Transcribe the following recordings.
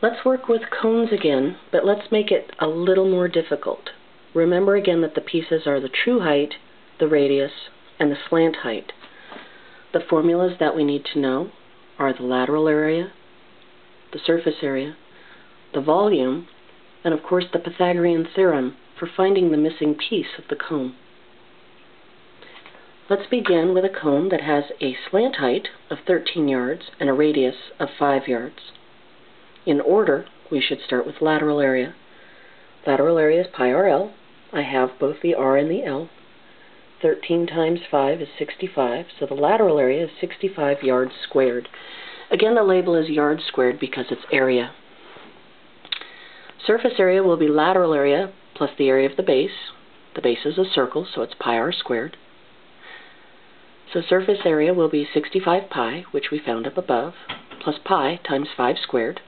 Let's work with cones again, but let's make it a little more difficult. Remember again that the pieces are the true height, the radius, and the slant height. The formulas that we need to know are the lateral area, the surface area, the volume, and of course the Pythagorean theorem for finding the missing piece of the cone. Let's begin with a cone that has a slant height of 13 yards and a radius of 5 yards. In order, we should start with lateral area. Lateral area is pi RL. I have both the R and the L. 13 times 5 is 65, so the lateral area is 65 yards squared. Again, the label is yards squared because it's area. Surface area will be lateral area plus the area of the base. The base is a circle, so it's pi r squared. So surface area will be 65 pi, which we found up above, plus pi times 5 squared.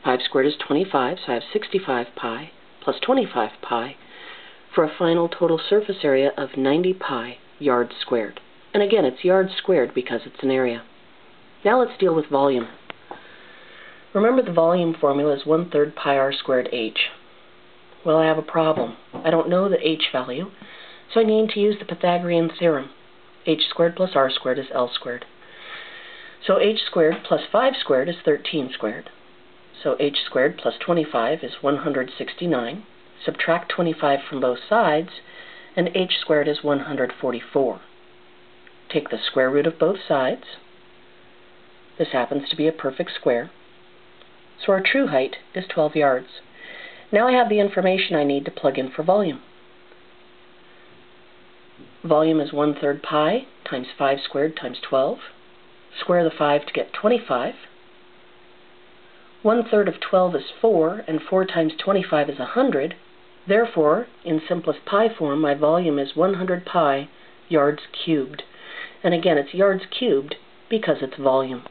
5 squared is 25, so I have 65 pi plus 25 pi for a final total surface area of 90 pi yards squared. And again, it's yards squared because it's an area. Now let's deal with volume. Remember the volume formula is 1/3 pi r squared h. Well, I have a problem. I don't know the h value, so I need to use the Pythagorean theorem. H squared plus r squared is L squared. So h squared plus 5 squared is 13 squared. So h squared plus 25 is 169. Subtract 25 from both sides, and h squared is 144. Take the square root of both sides. This happens to be a perfect square. So our true height is 12 yards. Now I have the information I need to plug in for volume. Volume is 1/3 pi times 5 squared times 12. Square the 5 to get 25. 1/3 of 12 is 4, and 4 times 25 is 100. Therefore, in simplest pi form, my volume is 100 pi yards cubed. And again, it's yards cubed because it's volume.